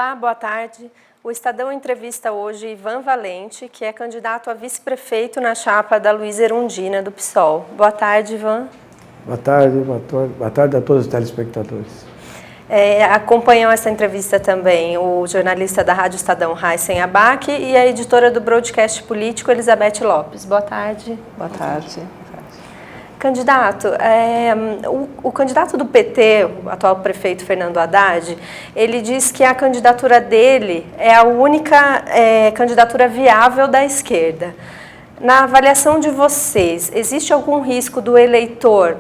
Olá, boa tarde. O Estadão entrevista hoje Ivan Valente, que é candidato a vice-prefeito na chapa da Luíza Erundina, do PSOL. Boa tarde, Ivan. Boa tarde a todos os telespectadores. Acompanham essa entrevista também o jornalista da Rádio Estadão, Raíssen Abac, e a editora do broadcast político, Elizabeth Lopes. Boa tarde. Boa tarde. Candidato, o candidato do PT, o atual prefeito Fernando Haddad, ele diz que a candidatura dele é a única candidatura viável da esquerda. Na avaliação de vocês, existe algum risco do eleitor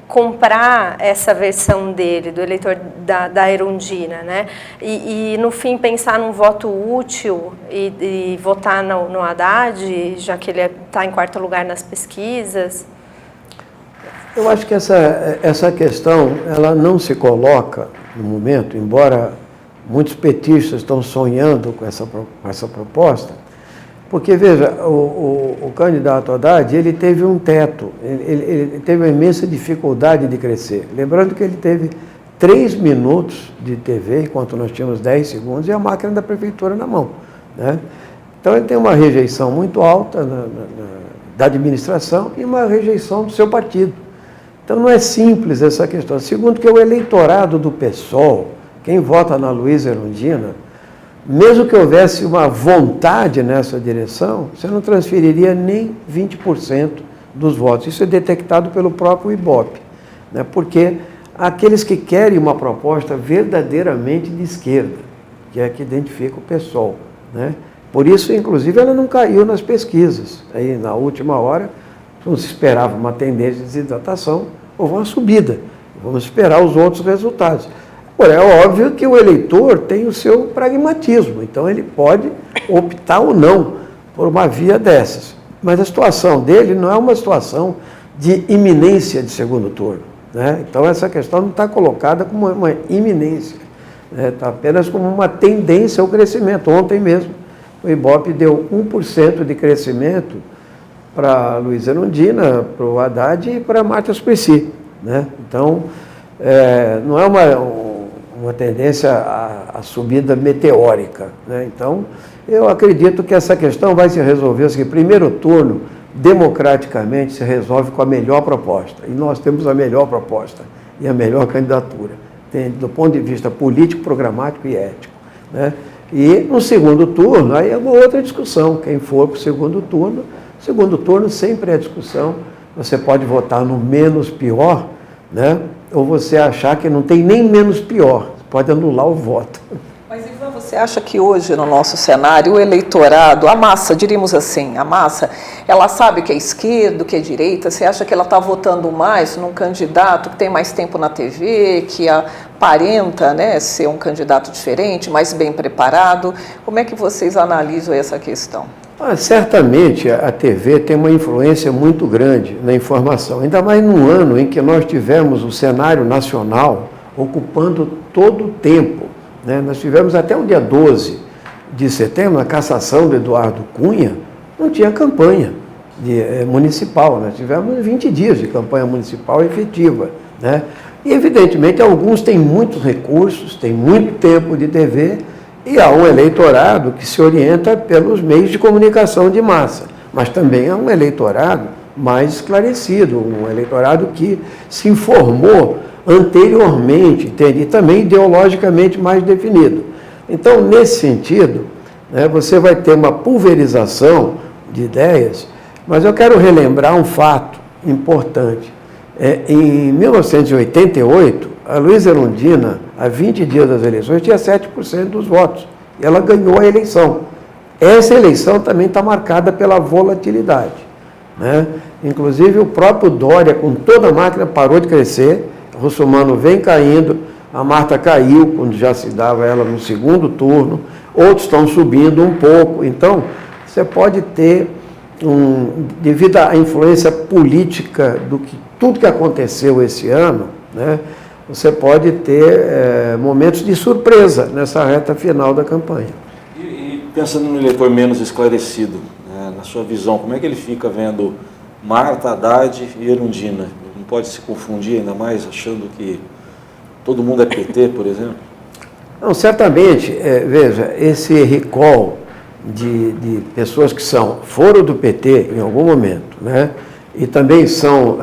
comprar essa versão dele, do eleitor da Erundina, né? E no fim pensar num voto útil e votar no Haddad, já que ele está em quarto lugar nas pesquisas? Eu acho que essa questão ela não se coloca no momento, embora muitos petistas estão sonhando com essa proposta, porque, veja, o candidato Haddad, ele teve um teto, ele teve uma imensa dificuldade de crescer. Lembrando que ele teve 3 minutos de TV, enquanto nós tínhamos 10 segundos, e a máquina da prefeitura na mão, né? Então, ele tem uma rejeição muito alta da administração e uma rejeição do seu partido. Então, não é simples essa questão. Segundo, que o eleitorado do PSOL, quem vota na Luíza Erundina, mesmo que houvesse uma vontade nessa direção, você não transferiria nem 20% dos votos. Isso é detectado pelo próprio Ibope, né? Porque aqueles que querem uma proposta verdadeiramente de esquerda, que é a que identifica o PSOL, né? Por isso, inclusive, ela não caiu nas pesquisas. Aí, na última hora, não se esperava uma tendência de desidratação, houve uma subida. Vamos esperar os outros resultados. Agora, é óbvio que o eleitor tem o seu pragmatismo, então ele pode optar ou não por uma via dessas. Mas a situação dele não é uma situação de iminência de segundo turno, né? Então, essa questão não está colocada como uma iminência, né? Está apenas como uma tendência ao crescimento. Ontem mesmo, o Ibope deu 1% de crescimento para a Luíza Erundina, para o Haddad e para a Marta Suplicy, né? Então, não é uma tendência à subida meteórica, né? Então, eu acredito que essa questão vai se resolver, assim, primeiro turno, democraticamente, se resolve com a melhor proposta. E nós temos a melhor proposta e a melhor candidatura, do ponto de vista político, programático e ético, né? E no segundo turno, aí é uma outra discussão. Quem for para o segundo turno sempre é discussão. Você pode votar no menos pior, né? Ou você achar que não tem nem menos pior, pode anular o voto. Mas, Ivan, você acha que hoje, no nosso cenário, o eleitorado, a massa, diríamos assim, a massa, ela sabe que é esquerda, que é direita? Você acha que ela está votando mais num candidato que tem mais tempo na TV, que aparenta, né, ser um candidato diferente, mais bem preparado? Como é que vocês analisam essa questão? Certamente a TV tem uma influência muito grande na informação, ainda mais num ano em que nós tivemos o cenário nacional ocupando todo o tempo, né? Nós tivemos até o dia 12 de setembro, a cassação do Eduardo Cunha, não tinha campanha municipal, nós tivemos 20 dias de campanha municipal efetiva, né? E, evidentemente, alguns têm muitos recursos, têm muito tempo de TV, e há um eleitorado que se orienta pelos meios de comunicação de massa, mas também há um eleitorado mais esclarecido, um eleitorado que se informou anteriormente, entende? E também ideologicamente mais definido. Então, nesse sentido, né, você vai ter uma pulverização de ideias, mas eu quero relembrar um fato importante. Em 1988, a Luíza Erundina, há 20 dias das eleições, tinha 7% dos votos. E ela ganhou a eleição. Essa eleição também está marcada pela volatilidade, né? Inclusive, o próprio Dória, com toda a máquina, parou de crescer. O Russomano vem caindo, a Marta caiu, quando já se dava ela no segundo turno. Outros estão subindo um pouco. Então, você pode ter, devido à influência política tudo que aconteceu esse ano, né? Você pode ter momentos de surpresa nessa reta final da campanha. E pensando no eleitor menos esclarecido, né, na sua visão, como é que ele fica vendo Marta, Haddad e Erundina? Não pode se confundir ainda mais achando que todo mundo é PT, por exemplo? Não, certamente, veja, esse recall de pessoas que foram do PT em algum momento, né? E também são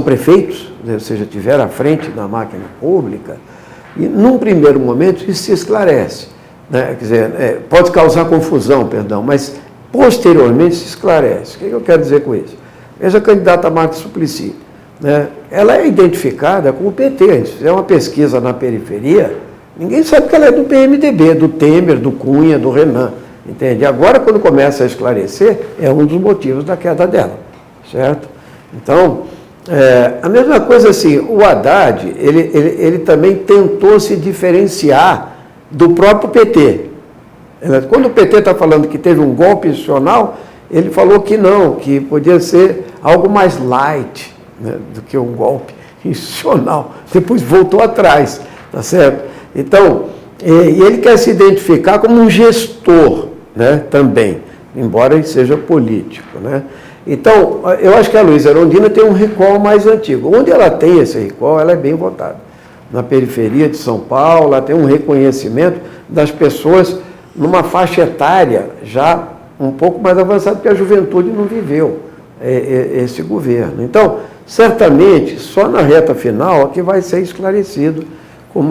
prefeitos, ou seja, tiveram à frente da máquina pública, e num primeiro momento isso se esclarece, né? Quer dizer, pode causar confusão, perdão, mas posteriormente se esclarece. O que eu quero dizer com isso? Veja a candidata Marta Suplicy, né? Ela é identificada com o PT. Se fizer uma pesquisa na periferia, ninguém sabe que ela é do PMDB, do Temer, do Cunha, do Renan, entende? Agora, quando começa a esclarecer, é um dos motivos da queda dela, certo? Então, a mesma coisa assim, o Haddad, ele também tentou se diferenciar do próprio PT. Quando o PT está falando que teve um golpe institucional, ele falou que não, que podia ser algo mais light, né, do que um golpe institucional. Depois voltou atrás, tá certo? Então, e ele quer se identificar como um gestor, né, também, embora ele seja político, né? Então, eu acho que a Luísa Erundina tem um recall mais antigo. Onde ela tem esse recall, ela é bem votada. Na periferia de São Paulo, ela tem um reconhecimento das pessoas numa faixa etária já um pouco mais avançada, porque a juventude não viveu esse governo. Então, certamente, só na reta final é que vai ser esclarecido com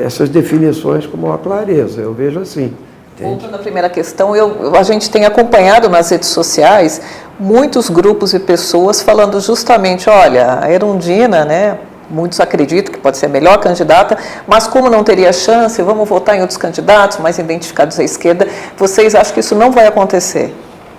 essas definições com maior clareza. Eu vejo assim. Voltando à primeira questão, a gente tem acompanhado nas redes sociais muitos grupos e pessoas falando justamente, olha, a Erundina, né, muitos acreditam que pode ser a melhor candidata, mas como não teria chance, vamos votar em outros candidatos mais identificados à esquerda. Vocês acham que isso não vai acontecer?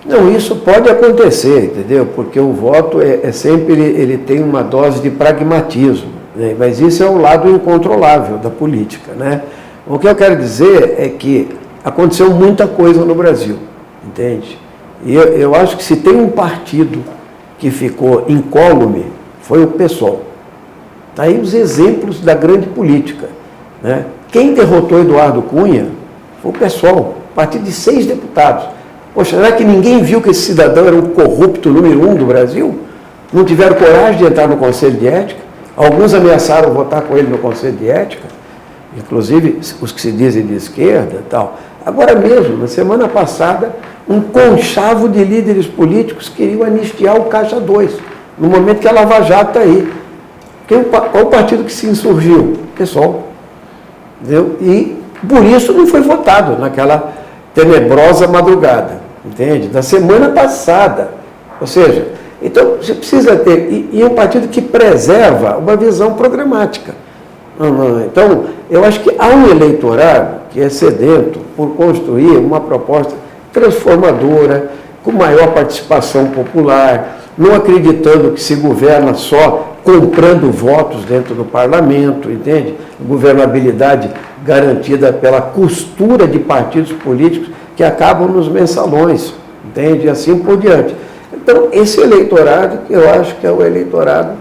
Não, isso pode acontecer, entendeu? Porque o voto sempre, ele tem uma dose de pragmatismo, né? Mas isso é o lado incontrolável da política, né? O que eu quero dizer é que aconteceu muita coisa no Brasil, entende? E eu acho que se tem um partido que ficou incólume, foi o PSOL. Está aí os exemplos da grande política, né? Quem derrotou Eduardo Cunha foi o PSOL, partido de 6 deputados. Poxa, será que ninguém viu que esse cidadão era o corrupto número 1 do Brasil? Não tiveram coragem de entrar no Conselho de Ética? Alguns ameaçaram votar com ele no Conselho de Ética, inclusive os que se dizem de esquerda e tal. Agora mesmo, na semana passada, um conchavo de líderes políticos queriam anistiar o Caixa 2, no momento que a Lava Jato está aí. Qual o partido que se insurgiu? O PSOL. Entendeu? E por isso não foi votado naquela tenebrosa madrugada, entende? Da semana passada. Ou seja, então você precisa ter, e um partido que preserva uma visão programática. Então, eu acho que há um eleitorado que é sedento por construir uma proposta transformadora, com maior participação popular, não acreditando que se governa só comprando votos dentro do parlamento, entende? Governabilidade garantida pela costura de partidos políticos que acabam nos mensalões, entende? E assim por diante. Então, esse eleitorado, eu acho que é o eleitorado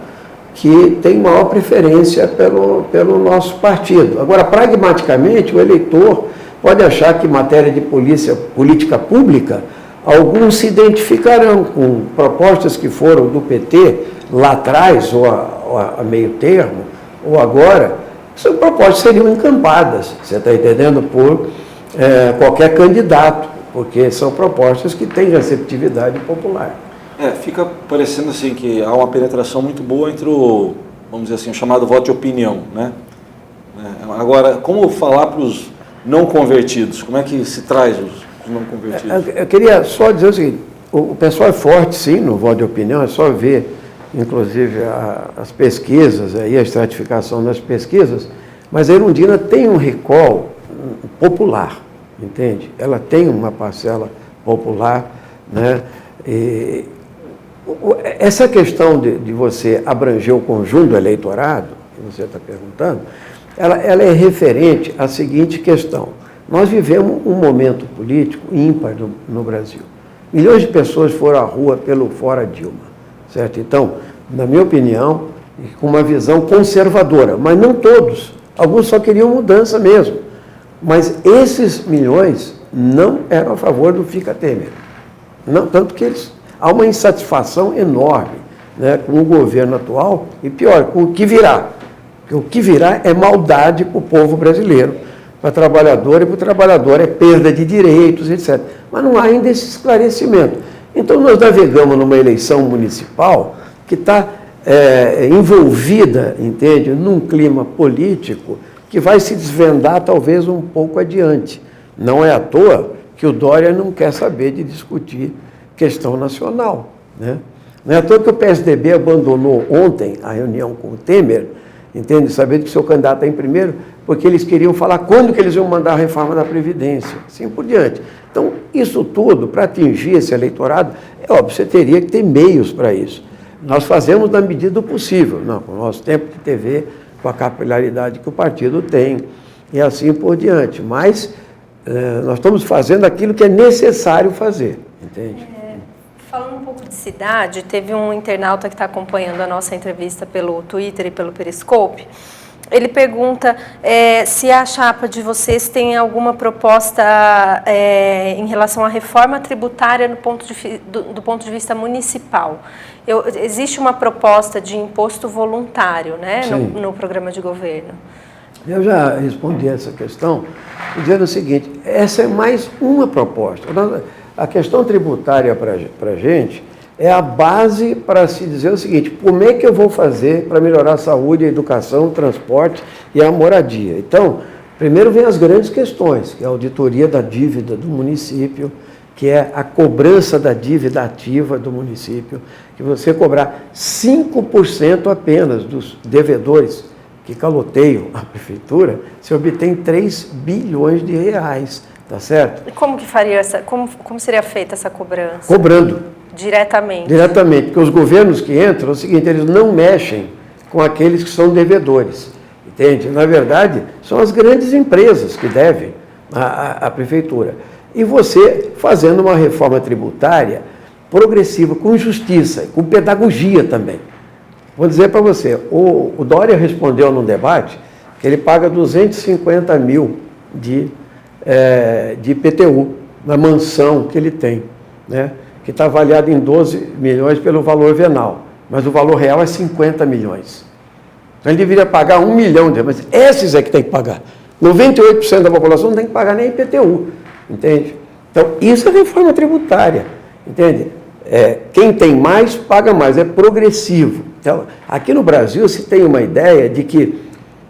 que tem maior preferência pelo nosso partido. Agora, pragmaticamente, o eleitor pode achar que em matéria de política pública, alguns se identificarão com propostas que foram do PT lá atrás, ou a meio termo, ou agora, são propostas que seriam encampadas, você está entendendo, por qualquer candidato, porque são propostas que têm receptividade popular. Fica parecendo assim que há uma penetração muito boa entre o, vamos dizer assim, o chamado voto de opinião, né? Agora, como falar para os não convertidos? Como é que se traz os não convertidos? Eu queria só dizer o seguinte, o pessoal é forte, sim, no voto de opinião, é só ver, inclusive, as pesquisas, aí, a estratificação das pesquisas, mas a Erundina tem um recall popular, entende? Ela tem uma parcela popular, né? E essa questão de você abranger o conjunto do eleitorado, que você está perguntando, ela é referente à seguinte questão. Nós vivemos um momento político ímpar no Brasil. Milhões de pessoas foram à rua pelo fora Dilma, certo? Então, na minha opinião, com uma visão conservadora, mas não todos. Alguns só queriam mudança mesmo. Mas esses milhões não eram a favor do Fica Temer. Não, tanto que há uma insatisfação enorme, né, com o governo atual e, pior, com o que virá. Porque o que virá é maldade para o povo brasileiro, para a trabalhadora, e para o trabalhador é perda de direitos, etc. Mas não há ainda esse esclarecimento. Então, nós navegamos numa eleição municipal que está envolvida, entende, num clima político que vai se desvendar talvez um pouco adiante. Não é à toa que o Dória não quer saber de discutir questão nacional, né? Não é à toa que o PSDB abandonou ontem a reunião com o Temer, entende, sabendo que o seu candidato está em primeiro, porque eles queriam falar quando que eles iam mandar a reforma da Previdência, assim por diante. Então, isso tudo, para atingir esse eleitorado, é óbvio, você teria que ter meios para isso. Nós fazemos na medida do possível, não, com o nosso tempo de TV, com a capilaridade que o partido tem, e assim por diante. Mas nós estamos fazendo aquilo que é necessário fazer, entende? Falando um pouco de cidade, teve um internauta que está acompanhando a nossa entrevista pelo Twitter e pelo Periscope. Ele pergunta se a chapa de vocês tem alguma proposta em relação à reforma tributária do ponto de vista municipal. Existe uma proposta de imposto voluntário, né, no programa de governo? Eu já respondi essa questão dizendo o seguinte, essa é mais uma proposta. A questão tributária para a gente é a base para se dizer o seguinte, como é que eu vou fazer para melhorar a saúde, a educação, o transporte e a moradia? Então, primeiro vem as grandes questões, que é a auditoria da dívida do município, que é a cobrança da dívida ativa do município, que você cobrar 5% apenas dos devedores que caloteiam a prefeitura, se obtém 3 bilhões de reais, tá certo? E como que faria como seria feita essa cobrança? Cobrando. Diretamente? Diretamente, porque os governos que entram, é o seguinte, eles não mexem com aqueles que são devedores, entende? Na verdade, são as grandes empresas que devem à prefeitura. E você fazendo uma reforma tributária progressiva, com justiça, com pedagogia também. Vou dizer para você, o Dória respondeu num debate que ele paga 250 mil de IPTU na mansão que ele tem, né? Que está avaliado em 12 milhões pelo valor venal, mas o valor real é 50 milhões. Então ele deveria pagar 1 milhão, mas esses é que tem que pagar. 98% da população não tem que pagar nem IPTU, entende? Então isso é reforma tributária, entende? Quem tem mais, paga mais, é progressivo. Então, aqui no Brasil se tem uma ideia de que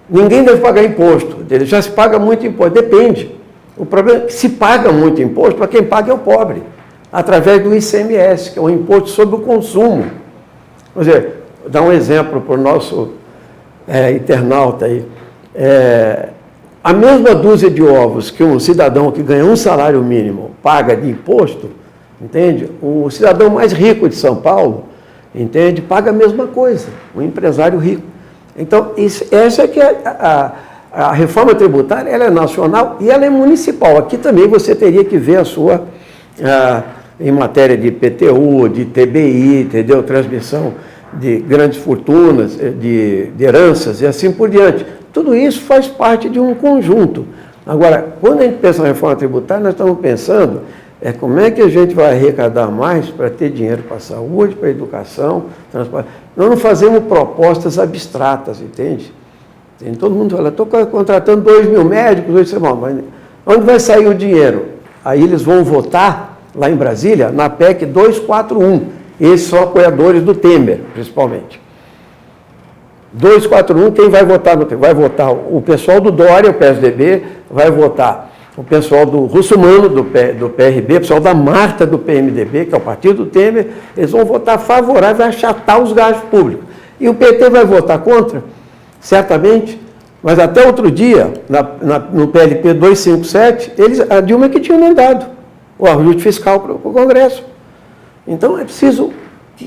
ninguém deve pagar imposto, já se paga muito imposto, depende. O problema é que se paga muito imposto, para quem paga é o pobre, através do ICMS, que é um imposto sobre o consumo. Quer dizer, vou dar um exemplo para o nosso internauta aí. A mesma dúzia de ovos que um cidadão que ganha um salário mínimo paga de imposto, entende? O cidadão mais rico de São Paulo, entende? Paga a mesma coisa, um empresário rico. Então, essa é que é a reforma tributária, ela é nacional e ela é municipal. Aqui também você teria que ver a sua, em matéria de IPTU, de TBI, entendeu? Transmissão de grandes fortunas, de heranças e assim por diante. Tudo isso faz parte de um conjunto. Agora, quando a gente pensa na reforma tributária, nós estamos pensando como é que a gente vai arrecadar mais para ter dinheiro para a saúde, para a educação, transporte. Nós não fazemos propostas abstratas, entende? Todo mundo fala, estou contratando 2 mil médicos, mas onde vai sair o dinheiro? Aí eles vão votar, lá em Brasília, na PEC 241. Esses são apoiadores do Temer, principalmente. 241, quem vai votar no Temer? Vai votar o pessoal do Dória, o PSDB, vai votar o pessoal do Russomano, do PRB, o pessoal da Marta, do PMDB, que é o partido do Temer, eles vão votar favorável a achatar os gastos públicos. E o PT vai votar contra? Certamente, mas até outro dia, no PLP 257, a Dilma que tinha mandado o ajuste fiscal para o Congresso. Então é preciso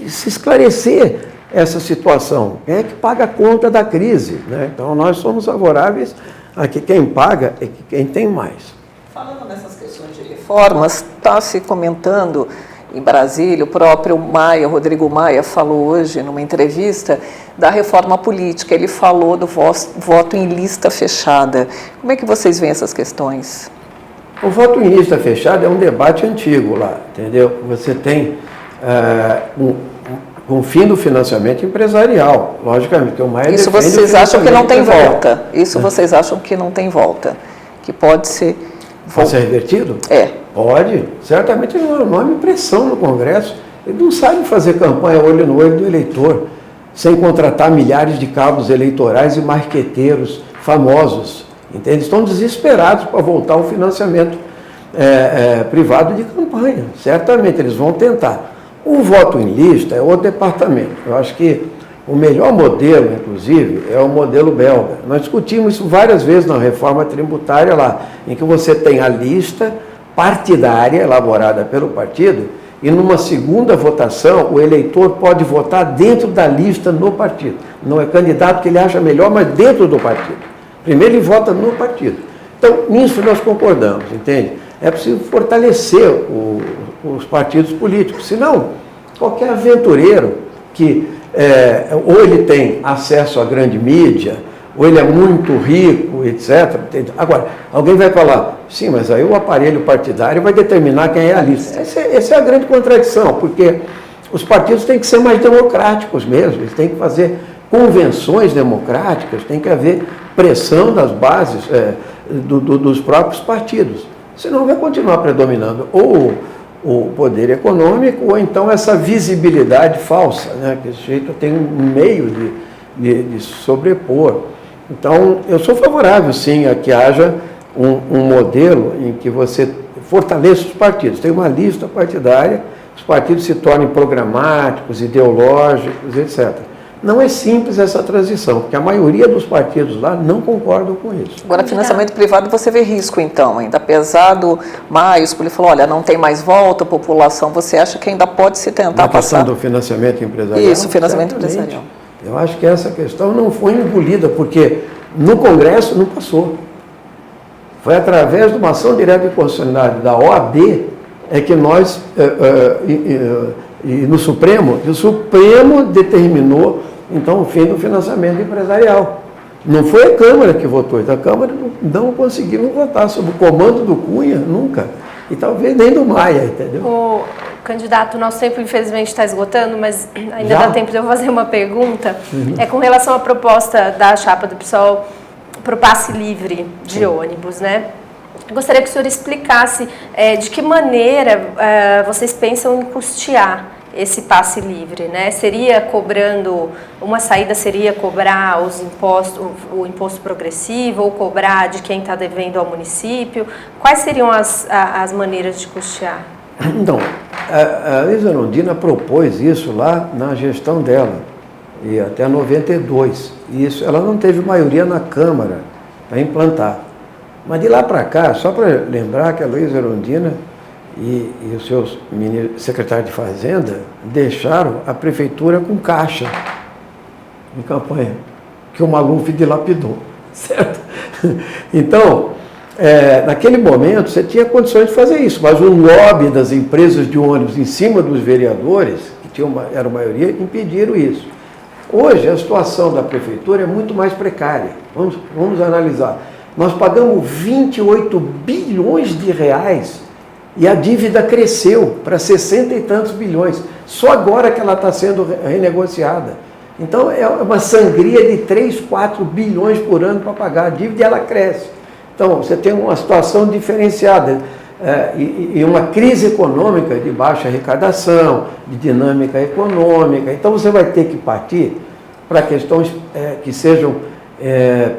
se esclarecer essa situação. Quem é que paga a conta da crise, né? Então nós somos favoráveis a que quem paga é quem tem mais. Falando nessas questões de reformas, está se comentando em Brasília, o próprio Rodrigo Maia, falou hoje numa entrevista da reforma política. Ele falou do voto em lista fechada. Como é que vocês veem essas questões? O voto em lista fechada é um debate antigo lá, entendeu? Você tem o fim do financiamento empresarial, logicamente, que o Maia Isso vocês acham que não tem volta? Isso vocês acham que não tem volta? que pode ser... Pode ser revertido? Pode. Certamente é uma enorme pressão no Congresso. Ele não sabe fazer campanha olho no olho do eleitor, sem contratar milhares de cabos eleitorais e marqueteiros famosos. Entende? Estão desesperados para voltar ao financiamento privado de campanha. Certamente eles vão tentar. O voto em lista é outro departamento. Eu acho que o melhor modelo, inclusive, é o modelo belga. Nós discutimos isso várias vezes na reforma tributária lá, em que você tem a lista partidária elaborada pelo partido e numa segunda votação o eleitor pode votar dentro da lista no partido. Não é candidato que ele acha melhor, mas dentro do partido. Primeiro ele vota no partido. Então, nisso nós concordamos, entende? É preciso fortalecer os partidos políticos, senão qualquer aventureiro que ou ele tem acesso à grande mídia, ou ele é muito rico, etc. Agora, alguém vai falar, sim, mas aí o aparelho partidário vai determinar quem é a lista. Essa é a grande contradição, porque os partidos têm que ser mais democráticos mesmo, eles têm que fazer convenções democráticas, tem que haver pressão das bases dos próprios partidos. Senão vai continuar predominando ou o poder econômico, ou então essa visibilidade falsa, né? Que esse jeito tem um meio de sobrepor. Então, eu sou favorável, sim, a que haja um modelo em que você fortaleça os partidos. Tem uma lista partidária, os partidos se tornem programáticos, ideológicos, etc. Não é simples essa transição, porque a maioria dos partidos lá não concordam com isso. Agora, financiamento privado, você vê risco, então, ainda apesar do Maio, ele falou, olha, não tem mais volta, população, você acha que ainda pode se tentar passar? Na questão do financiamento empresarial? Isso, financiamento empresarial. Eu acho que essa questão não foi engolida, porque no Congresso não passou. Foi através de uma ação direta de constitucionalidade da OAB que nós, e no Supremo, o Supremo determinou, então, o fim do financiamento empresarial. Não foi a Câmara que votou, então a Câmara não conseguiu votar sob o comando do Cunha, nunca. E talvez nem do Maia, entendeu? O candidato, nosso tempo infelizmente está esgotando, mas ainda Já? dá tempo de eu fazer uma pergunta. É com relação à proposta da chapa do PSOL para o passe livre de ônibus, né? Eu gostaria que o senhor explicasse de que maneira vocês pensam em custear esse passe livre, né? Seria cobrando, uma saída seria cobrar os impostos, o imposto progressivo, ou cobrar de quem está devendo ao município? Quais seriam as maneiras de custear? Então, a Luísa Erundina propôs isso lá na gestão dela, e até 92. E isso, ela não teve maioria na Câmara para implantar. Mas de lá para cá, só para lembrar que a Luísa Erundina e os seus secretários de Fazenda deixaram a prefeitura com caixa em campanha, que o Maluf dilapidou, certo? Então, naquele momento, você tinha condições de fazer isso, mas o lobby das empresas de ônibus em cima dos vereadores, que era a maioria, impediram isso. Hoje, a situação da prefeitura é muito mais precária. Vamos analisar. Nós pagamos 28 bilhões de reais e a dívida cresceu para 60 e tantos bilhões. Só agora que ela está sendo renegociada. Então, é uma sangria de 3, 4 bilhões por ano para pagar a dívida e ela cresce. Então, você tem uma situação diferenciada e uma crise econômica de baixa arrecadação, de dinâmica econômica. Então, você vai ter que partir para questões que sejam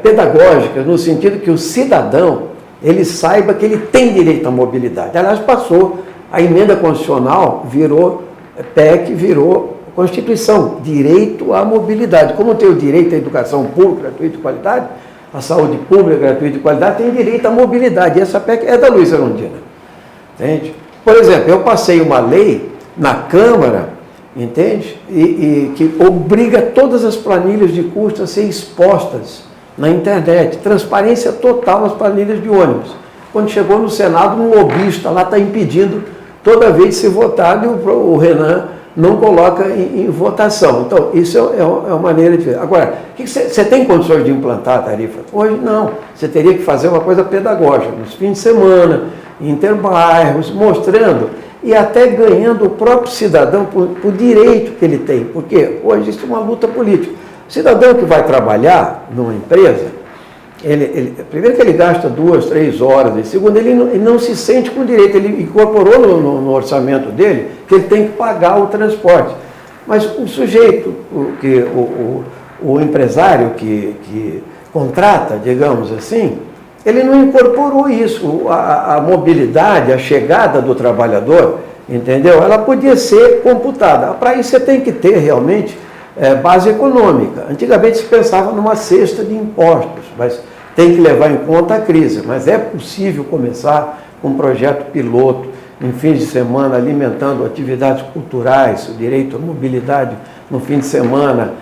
pedagógicas, no sentido que o cidadão ele saiba que ele tem direito à mobilidade. Aliás, passou, a emenda constitucional virou PEC, virou Constituição, direito à mobilidade. Como tem o direito à educação pública, gratuita e de qualidade, a saúde pública, gratuita e de qualidade, tem direito à mobilidade. E essa PEC é da Luísa Erundina. Entende? Por exemplo, eu passei uma lei na Câmara, entende? E que obriga todas as planilhas de custo a ser expostas na internet, transparência total nas planilhas de ônibus. Quando chegou no Senado, um lobista lá está impedindo toda vez de ser votado e o Renan não coloca em votação. Então, isso é uma maneira de... Agora, você tem condições de implantar a tarifa? Hoje não. Você teria que fazer uma coisa pedagógica, nos fins de semana, interbairros, mostrando e até ganhando o próprio cidadão por direito que ele tem. Porque hoje isso é uma luta política. O cidadão que vai trabalhar numa empresa, Primeiro que ele gasta 2, 3 horas, e segundo, ele não se sente com direito, ele incorporou no orçamento dele que ele tem que pagar o transporte. Mas o sujeito, o empresário que contrata, digamos assim, ele não incorporou isso, a mobilidade, a chegada do trabalhador, entendeu? Ela podia ser computada. Para isso você tem que ter realmente base econômica. Antigamente se pensava numa cesta de impostos, mas tem que levar em conta a crise. Mas é possível começar com um projeto piloto, em fins de semana, alimentando atividades culturais, o direito à mobilidade no fim de semana,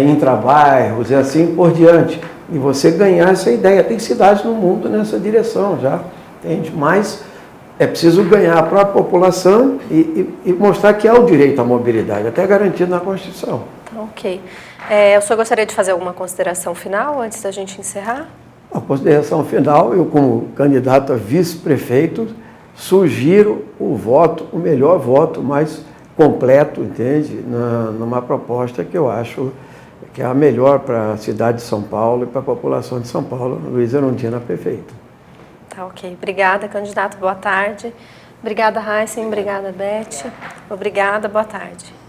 intrabairros e assim por diante. E você ganhar essa ideia. Tem cidades no mundo nessa direção já, entende? Mas é preciso ganhar a própria população e mostrar que há o direito à mobilidade, até garantido na Constituição. Ok. O senhor gostaria de fazer alguma consideração final antes da gente encerrar? A consideração final, eu como candidato a vice-prefeito, sugiro o melhor voto, mais completo, entende? Numa proposta que eu acho que é a melhor para a cidade de São Paulo e para a população de São Paulo, Luiz Erundina, prefeito. Tá, ok. Obrigada, candidato. Boa tarde. Obrigada, Heisen. Obrigada, Beth. Obrigada. Boa tarde.